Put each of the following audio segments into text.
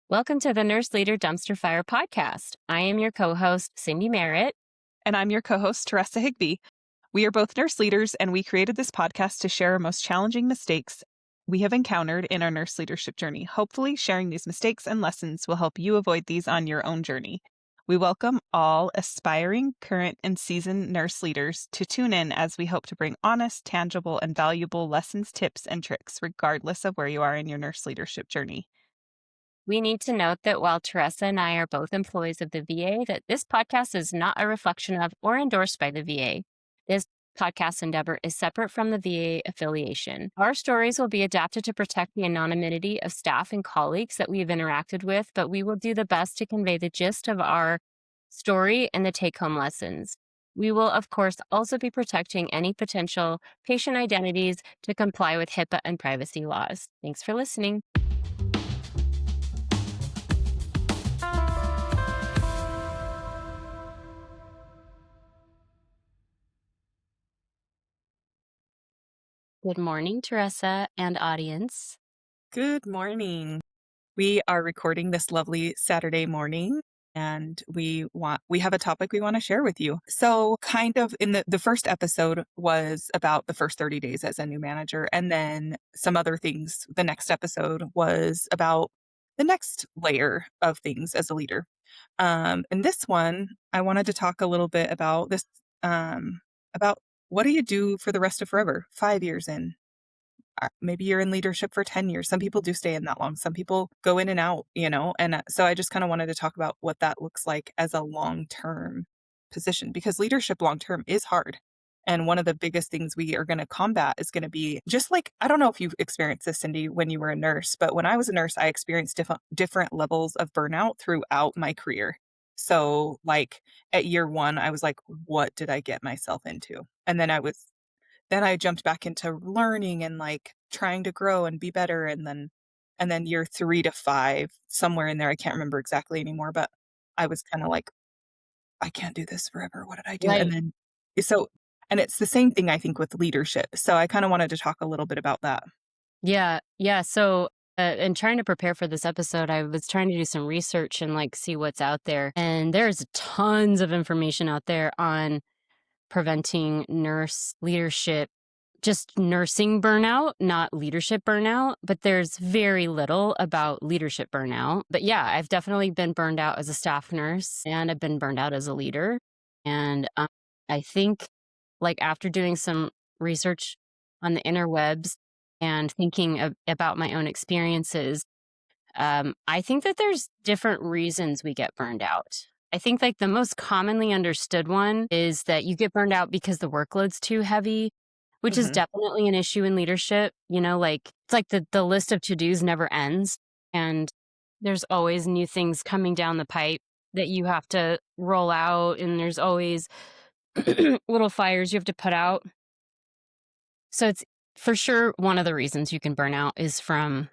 Welcome to the Nurse Leader Dumpster Fire podcast. I am your co-host, Cindy Merritt. And I'm your co-host, Teresa Higbee. We are both nurse leaders, and we created this podcast to share our most challenging mistakes we have encountered in our nurse leadership journey. Hopefully, sharing these mistakes and lessons will help you avoid these on your own journey. We welcome all aspiring, current, and seasoned nurse leaders to tune in as we hope to bring honest, tangible, and valuable lessons, tips, and tricks, regardless of where you are in your nurse leadership journey. We need to note that while Teresa and I are both employees of the VA, that this podcast is not a reflection of or endorsed by the VA. This podcast endeavor is separate from the VA affiliation. Our stories will be adapted to protect the anonymity of staff and colleagues that we have interacted with, but we will do the best to convey the gist of our story and the take-home lessons. We will, of course, also be protecting any potential patient identities to comply with HIPAA and privacy laws. Thanks for listening. Good morning, Teresa and audience. Good morning. We are recording this lovely Saturday morning, and we have a topic we want to share with you. So kind of in the first episode was about the first 30 days as a new manager, and then some other things. The next episode was about the next layer of things as a leader. In this one, I wanted to talk a little bit about this, about what do you do for the rest of forever, 5 years in. Maybe you're in leadership for 10 years. Some people do stay in that long. Some people go in and out, and so I just kind of wanted to talk about what that looks like as a long-term position, because leadership long-term is hard. And one of the biggest things we are going to combat is going to be just like, I don't know if you've experienced this, Cindy, when you were a nurse, but when I was a nurse, I experienced different levels of burnout throughout my career. So like at year one, I was like, what did I get myself into? And then I jumped back into learning and like trying to grow and be better. And then year 3 to 5, somewhere in there, I can't remember exactly anymore, but I was kind of like, I can't do this forever. What did I do? Right. And then, so, and it's the same thing, I think, with leadership. So I kind of wanted to talk a little bit about that. Yeah. So, in trying to prepare for this episode, I was trying to do some research and like see what's out there. And there's tons of information out there on preventing nurse leadership, just nursing burnout, not leadership burnout. But there's very little about leadership burnout. But yeah, I've definitely been burned out as a staff nurse, and I've been burned out as a leader. And I think, like, after doing some research on the interwebs and thinking about my own experiences, I think that there's different reasons we get burned out. I think like the most commonly understood one is that you get burned out because the workload's too heavy, which is Mhm. definitely an issue in leadership. Like it's like the list of to-dos never ends, and there's always new things coming down the pipe that you have to roll out, and there's always little fires you have to put out. So it's for sure one of the reasons you can burn out is from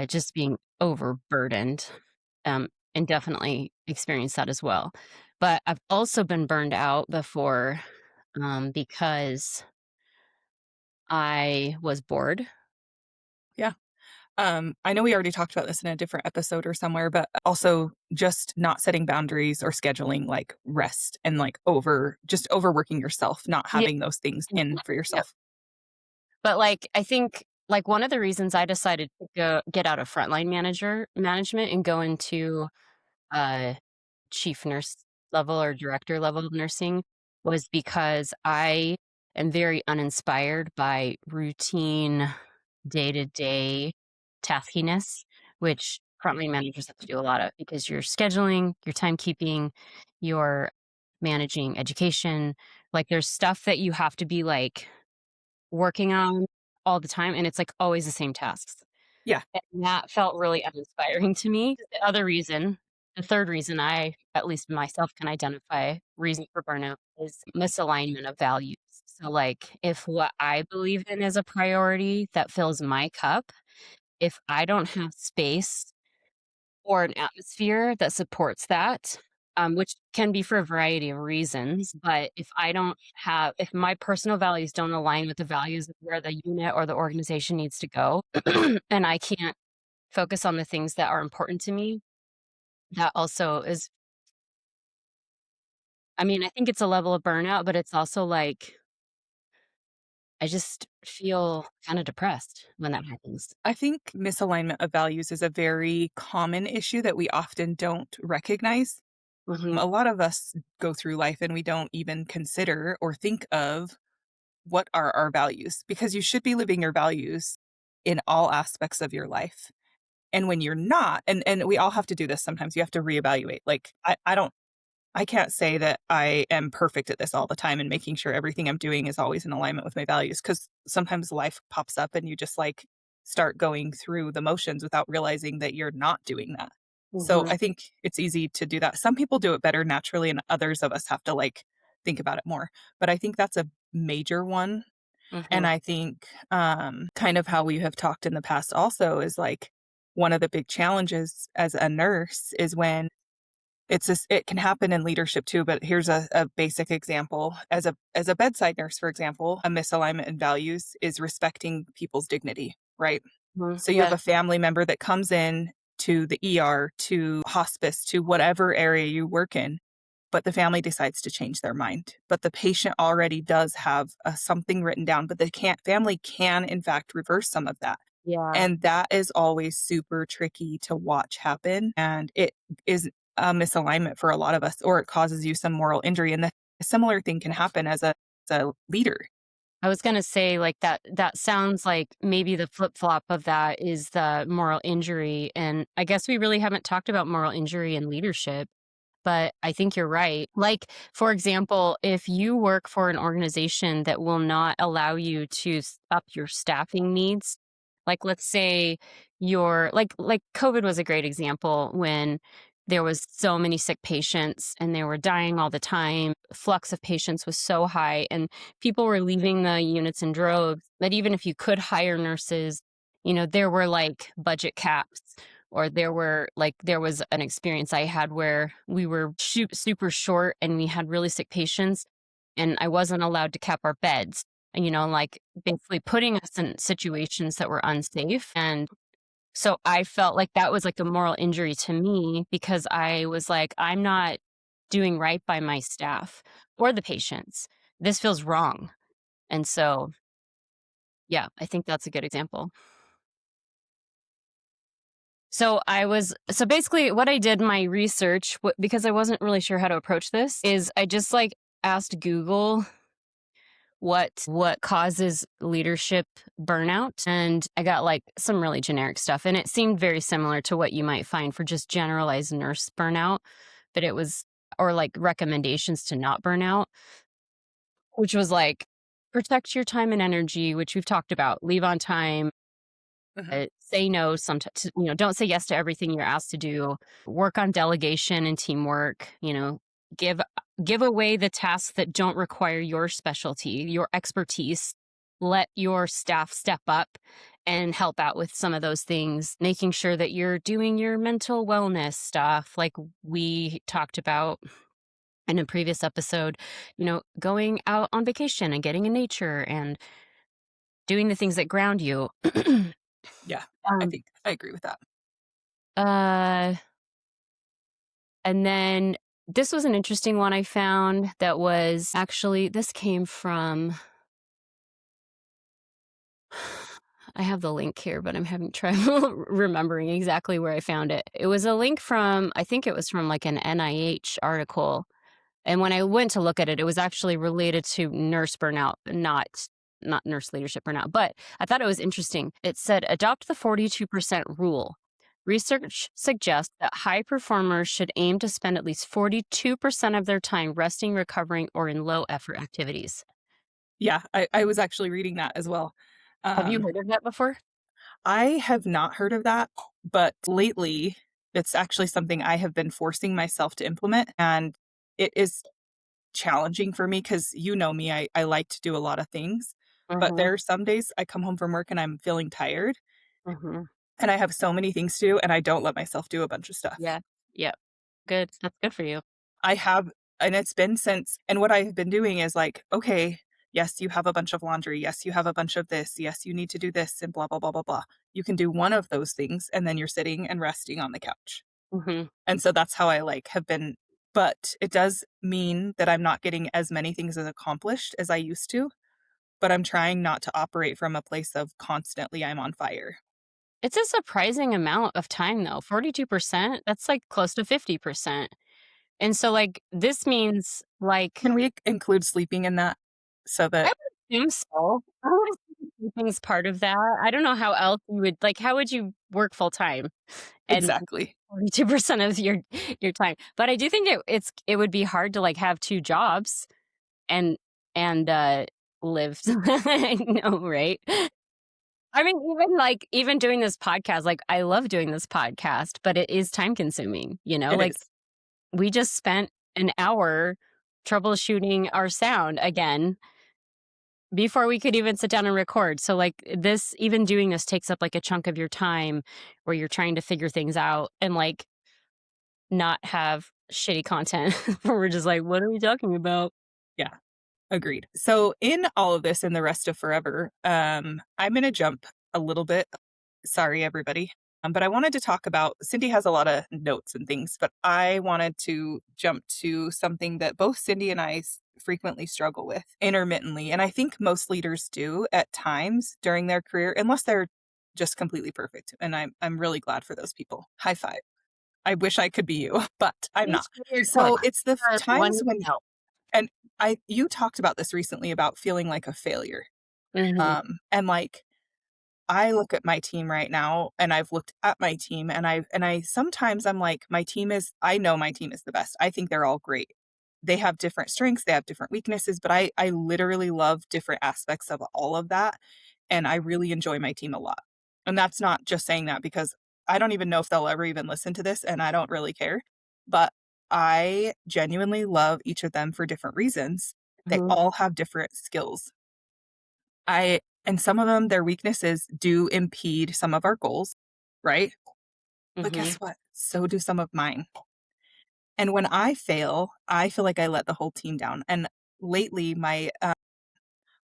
just being overburdened, and definitely experienced that as well. But I've also been burned out before, because I was bored. Yeah. I know we already talked about this in a different episode or somewhere, but also just not setting boundaries or scheduling like rest and like just overworking yourself, not Yeah, having those things in for yeah. yourself. But like I think like one of the reasons I decided to get out of frontline management and go into uh chief nurse level or director level of nursing was because I am very uninspired by routine day-to-day taskiness, which frontline managers have to do a lot of because you're scheduling, you're timekeeping, you're managing education. Like there's stuff that you have to be like working on all the time, and it's like always the same tasks. Yeah. And that felt really uninspiring to me. The third reason I, at least myself, can identify reason for burnout is misalignment of values. So, like, if what I believe in is a priority that fills my cup, if I don't have space or an atmosphere that supports that, which can be for a variety of reasons, but if my personal values don't align with the values of where the unit or the organization needs to go, and I can't focus on the things that are important to me. That also is, I mean, I think it's a level of burnout, but it's also like I just feel kinda depressed when that happens. I think misalignment of values is a very common issue that we often don't recognize. Mhm, A lot of us go through life and we don't even consider or think of what are our values, because you should be living your values in all aspects of your life. And when you're not, and we all have to do this sometimes, you have to reevaluate. Like I can't say that I am perfect at this all the time and making sure everything I'm doing is always in alignment with my values, because sometimes life pops up and you just like start going through the motions without realizing that you're not doing that. So mhm, I think it's easy to do that. Some people do it better naturally, and others of us have to like think about it more. But I think that's a major one. And mhm, I think kind of how we have talked in the past also is like one of the big challenges as a nurse is when it can happen in leadership too, but here's a basic example. As a bedside nurse, for example, a misalignment in values is respecting people's dignity, right? mhm, So you have yeah, a family member that comes in to the ER, to hospice, to whatever area you work in, but the family decides to change their mind. But the patient already does have something written down, but the can't family can in fact reverse some of that. yeah. And that is always super tricky to watch happen. And it is a misalignment for a lot of us, or it causes you some moral injury. And the a similar thing can happen as a leader. I was gonna say, like, that sounds like maybe the flip-flop of that is the moral injury, and I guess we really haven't talked about moral injury in leadership. But I think you're right. Like, for example, if you work for an organization that will not allow you to up your staffing needs, like let's say you're like COVID was a great example when there was so many sick patients and they were dying all the time. Flux of patients was so high and people were leaving the units in droves that even if you could hire nurses, there were like budget caps or there was an experience I had where we were super short and we had really sick patients and I wasn't allowed to cap our beds. And, like basically putting us in situations that were unsafe. And so I felt like that was like a moral injury to me because I was like, I'm not doing right by my staff or the patients. This feels wrong. And so, yeah, I think that's a good example. So basically what I did my research because I wasn't really sure how to approach this is I just like asked Google what causes leadership burnout and I got like some really generic stuff and it seemed very similar to what you might find for just generalized nurse burnout, but it was or like recommendations to not burn out, which was like protect your time and energy, which we've talked about, leave on time, Mhm. say no sometimes, don't say yes to everything you're asked to do, work on delegation and teamwork, give give away the tasks that don't require your specialty, your expertise. Let your staff step up and help out with some of those things, making sure that you're doing your mental wellness stuff like we talked about in a previous episode, going out on vacation and getting in nature and doing the things that ground you. Yeah, I um, think I agree with that. Uh, and then this was an interesting one I found that was actually this came from I have the link here, but I'm having trouble remembering exactly where I found it. It was a link from I think it was from like an NIH article. And when I went to look at it, it was actually related to nurse burnout, not nurse leadership burnout. But I thought it was interesting. It said adopt the 42% rule. Research suggests that high performers should aim to spend at least 42% of their time resting, recovering, or in low effort activities. Yeah, I was actually reading that as well. Have you Um, heard of that before? I have not heard of that, but lately it's actually something I have been forcing myself to implement, and it is challenging for me because you know me, I like to do a lot of things, but Mm-hmm. there are some days I come home from work and I'm feeling tired, Mm-hmm. and I have so many things to do, and I don't let myself do a bunch of stuff. Yeah. Yeah. Good. That's good for you. I have and it's been since and what I've been doing is like, okay, Yes, you have a bunch of laundry. Yes, you have a bunch of this. Yes, you need to do this and blah, blah, blah, blah, blah. You can do one of those things and then you're sitting and resting on the couch. Mhm. And so that's how I like have been. But it does mean that I'm not getting as many things as accomplished as I used to. But I'm trying not to operate from a place of constantly I'm on fire. It's a surprising amount of time though, 42%, that's, like, close to 50%. And so, like, this means, like Can we include sleeping in that so I that would assume so. I would assume sleeping is part of that. I don't know how else you would like, how would you work full time and exactly. 42% of your time? But I do think it would be hard to, like, have 2 jobs and and live. I know, right? I mean, even doing this podcast, like, I love doing this podcast, but it is time consuming, you know? It Like, is. we just spent an hour troubleshooting our sound again before we could even sit down and record. So, like, this even doing this takes up, like, a chunk of your time where you're trying to figure things out and, like, not have shitty content where we're just like, "What are we talking about?" Yeah. Agreed. So in all of this and the rest of forever, I'm gonna jump a little bit. Sorry, everybody. But I wanted to talk about Cindy has a lot of notes and things, but I wanted to jump to something that both Cindy and frequently struggle with intermittently. And I think most leaders do at times during their career, unless they're just completely perfect. And I'm really glad for those people. High five. I wish I could be you, but I'm not. Each to your So it's the one times you when can help. and you talked about this recently about feeling like a failure. Mhm, And like I look at my team right now and I've looked at my team and I sometimes I'm like my team is I know my team is the best. I think they're all great. They have different strengths, they have different weaknesses, but I literally love different aspects of all of that and I really enjoy my team a lot. And that's not just saying that because I don't even know if they'll ever even listen to this and I don't really care. But I genuinely love each of them for different reasons. They mhm, all have different skills. And some of them, their weaknesses do impede some of our goals, right? But guess mhm. what? So do some of mine. And when I fail, I feel like I let the whole team down. And lately,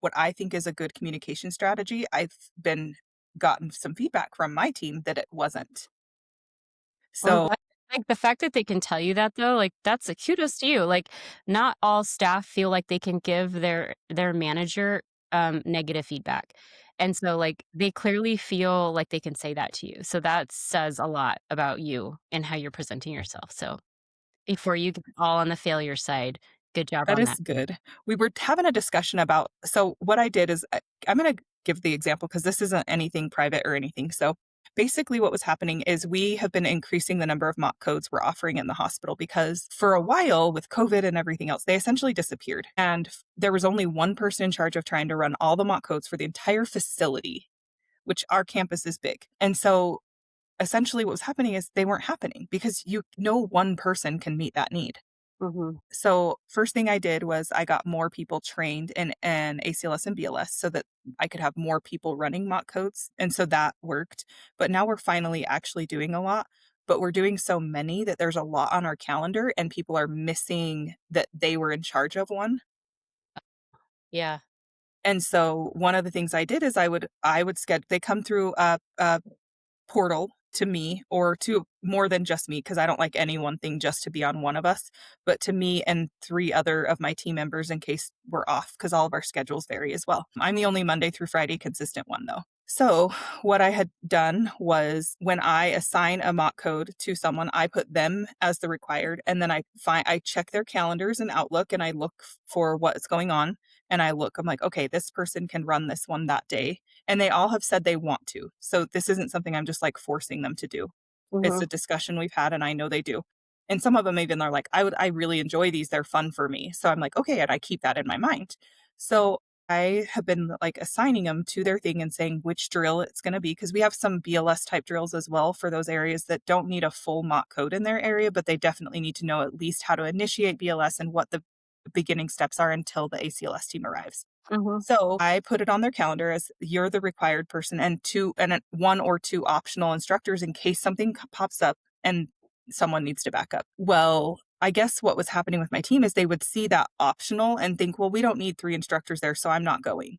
what I think is a good communication strategy, I've been gotten some feedback from my team that it wasn't. Well, So like, the fact that they can tell you that though, like, that's a kudos to you. Like, not all staff feel like they can give their manager, negative feedback. And so, like, they clearly feel like they can say that to you. So that says a lot about you and how you're presenting yourself. So, before you get all on the failure side, good job that on is that. good. We were having a discussion about so what I did is I'm gonna give the example because this isn't anything private or anything. So basically what was happening is we have been increasing the number of mock codes we're offering in the hospital because for a while with COVID and everything else, they essentially disappeared. And there was only one person in charge of trying to run all the mock codes for the entire facility, which our campus is big. And so essentially what was happening is they weren't happening because no one person can meet that need. Mhm, So, first thing I did was I got more people trained in an ACLS and BLS so that I could have more people running mock codes. And so that worked. But now we're finally actually doing a lot. But we're doing so many that there's a lot on our calendar and people are missing that they were in charge of one. yeah. And so one of the things I did is I would schedule they come through a portal to me or to more than just me because I don't like any one thing just to be on one of us, but to me and 3 other of my team members in case we're off because all of our schedules vary as well. I'm the only Monday through Friday consistent one though. So, what I had done was when I assign a mock code to someone, I put them as the required and then I check their calendars in Outlook and I look for what's going on and I'm like, okay, this person can run this one that day and they all have said they want to. So this isn't something I'm just like forcing them to do. It's a Mhm, discussion we've had and I know they do. And some of them even are like, I really enjoy these. They're fun for me. So I'm like, okay, and I keep that in my mind. So I have been like assigning them to their thing and saying which drill it's going to be because we have some BLS type drills as well for those areas that don't need a full mock code in their area, but they definitely need to know at least how to initiate BLS and what the beginning steps are until the ACLS team arrives. mhm. So I put it on their calendar as you're the required person and one or two optional instructors in case something pops up and someone needs to back up. Well, I guess what was happening with my team is they would see that optional and think, well, we don't need 3 instructors there, so I'm not going.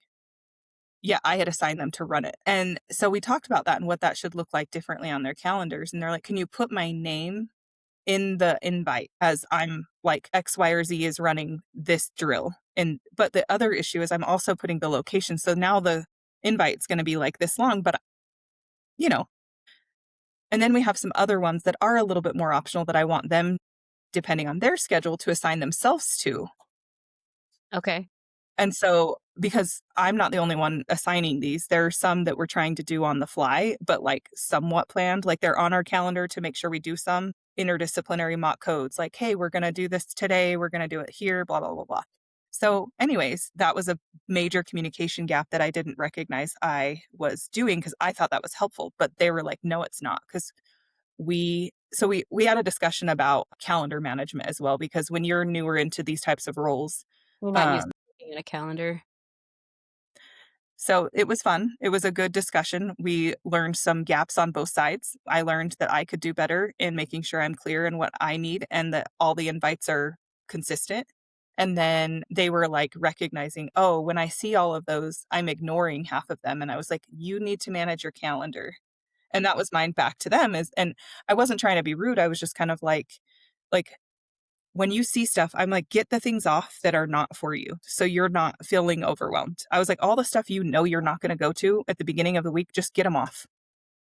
Yeah, I had assigned them to run it. And so we talked about that and what that should look like differently on their calendars. And they're like, can you put my name in the invite as I'm like X, Y, or Z is running this drill? And but the other issue is I'm also putting the location. So now the invite's going to be like this long, but you know, and then we have some other ones that are a little bit more optional that I want them, depending on their schedule, to assign themselves to. Okay. And so, because I'm not the only one assigning these, there are some that we're trying to do on the fly, but like somewhat planned. Like they're on our calendar to make sure we do some interdisciplinary mock codes. Like, hey, we're going to do this today. We're going to do it here, blah, blah, blah, blah. So, anyways, that was a major communication gap that I didn't recognize I was doing because I thought that was helpful. But they were like, no, it's not. Because we had a discussion about calendar management as well, because when you're newer into these types of roles, We might use um, looking at a calendar. so it was fun. It was a good discussion. We learned some gaps on both sides. I learned that I could do better in making sure I'm clear in what I need and that all the invites are consistent. And then they were like recognizing, oh, when I see all of those, I'm ignoring half of them. And I was like, you need to manage your calendar. And that was mine back to them is, and I wasn't trying to be rude. I was just kind of like, when you see stuff, I'm like, get the things off that are not for you. So you're not feeling overwhelmed. I was like, all the stuff you know you're not going to go to at the beginning of the week, just get them off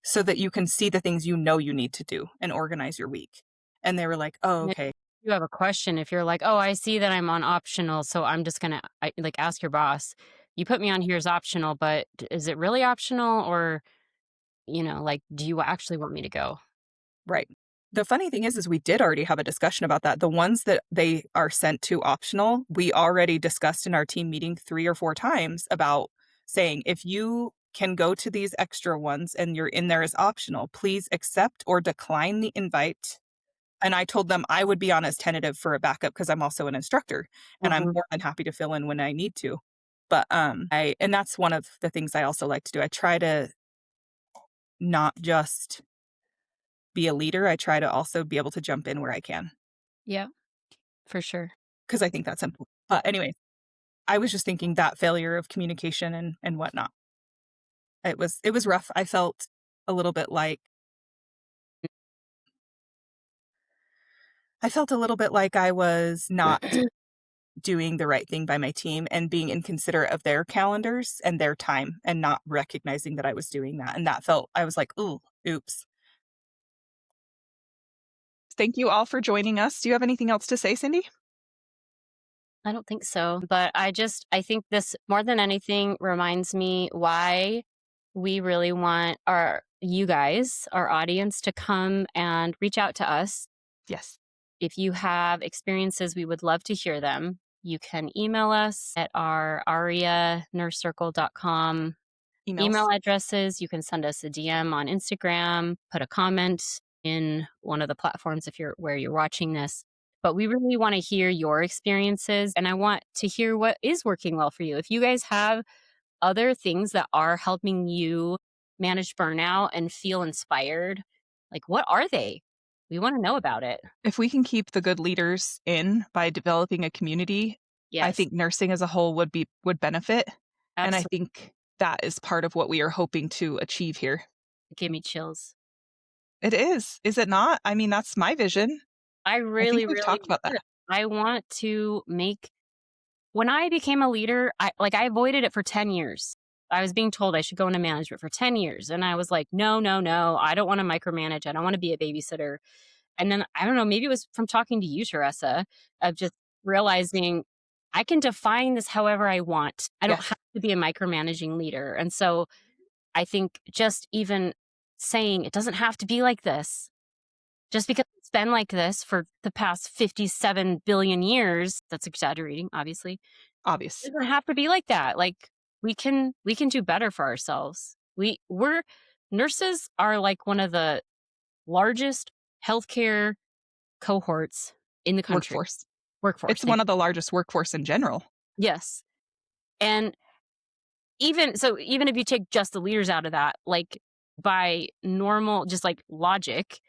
so that you can see the things you know you need to do and organize your week. And they were like, oh, And if okay. you have a question, if you're like, "Oh, I see that I'm on optional, so I'm just gonna," like, ask your boss, "You put me on here as optional, but is it really optional, or, like, do you actually want me to go?" Right. The funny thing is we did already have a discussion about that. The ones that they are sent to optional, we already discussed in our team meeting 3 or 4 times about saying, if you can go to these extra ones and you're in there as optional, please accept or decline the invite. And I told them I would be on as tentative for a backup because I'm also an instructor and I'm Mhm. more than happy to fill in when I need to. But I and that's one of the things I also like to do. I try to not just be a leader. I try to also be able to jump in where I can Yeah, for sure. because I think that's important. But anyway, I was just thinking that failure of communication and whatnot. It was rough. A little bit like I felt a little bit like I was not doing the right thing by my team and being inconsiderate of their calendars and their time and not recognizing that I was doing that. And that felt I was like, "Ooh, oops." Thank you all for joining us. Do you have anything else to say, Cindy? I don't think so, but I think this more than anything reminds me why we really want you guys, our audience, to come and reach out to us. Yes. If you have experiences, we would love to hear them. You can email us at our arianurcircle.com email Emails. addresses. You can send us a DM on Instagram, put a comment in one of the platforms if you're where you're watching this. But we really want to hear your experiences, and I want to hear what is working well for you. If you guys have other things that are helping you manage burnout and feel inspired, like what are they? We want to know about it. If we can keep the good leaders in by developing a community, I Yes, think nursing as a whole would benefit. And I absolutely. think that is part of what we are hoping to achieve here. Give me chills. It is. Is it not? I mean, that's my vision. I I think really, we've really talked about would. that. I want to make when I became a leader, I avoided it for 10 years. I was being told I should go into management for 10 years. And I was like, no, no, no. I don't want to micromanage. I don't want to be a babysitter. And then I don't know, maybe it was from talking to you, Teresa, of just realizing I can define this however I want. I don't Yes. have to be a micromanaging leader. And so I think just even saying it doesn't have to be like this, just because it's been like this for the past 57 billion years, that's exaggerating, obviously. Obvious. It doesn't have to be like that. Like we can do better for ourselves. We're nurses are like one of the largest healthcare cohorts in the country. Workforce. Workforce, It's thank one of the largest workforce in general. Yes. And even if you take just the leaders out of that, like by normal just like logic,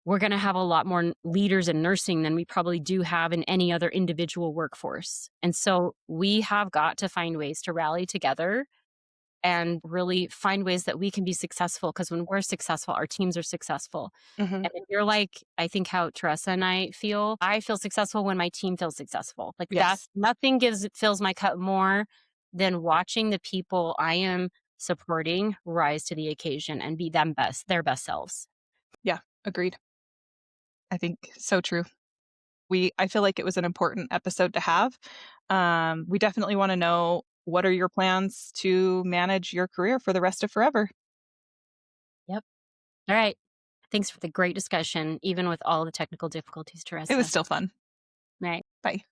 we're going to have a lot more leaders in nursing than we probably do have in any other individual workforce. And so we have got to find ways to rally together and really find ways that we can be successful. Because when we're successful, our teams are successful. Hmm. And if you're like, I think how Teresa and I feel successful when my team feels successful. Like Yes. that's nothing fills my cup more than watching the people I am supporting rise to the occasion and be their best selves. Yeah. Agreed. I think so true. I feel like it was an important episode to have. We definitely want to know, what are your plans to manage your career for the rest of forever? Yep. All right. Thanks for the great discussion, even with all the technical difficulties, It was Teresa. still fun. All right. Bye.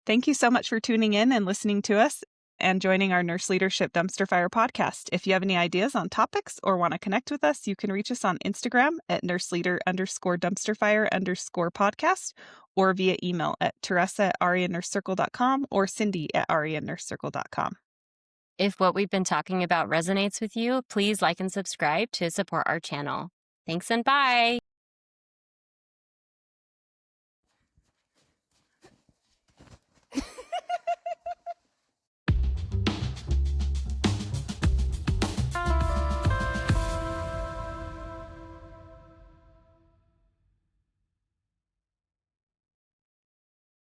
Thank you so much for tuning in and listening to us and joining our Nurse Leadership Dumpster Fire podcast. If you have any ideas on topics or want to connect with us, you can reach us on Instagram at nurseleader_dumpsterfire_podcast or via email at Teresa@ariannursecircle.com or Cindy at ariannursecircle.com. If what we've been talking about resonates with you, please like and subscribe to support our channel. Thanks and bye.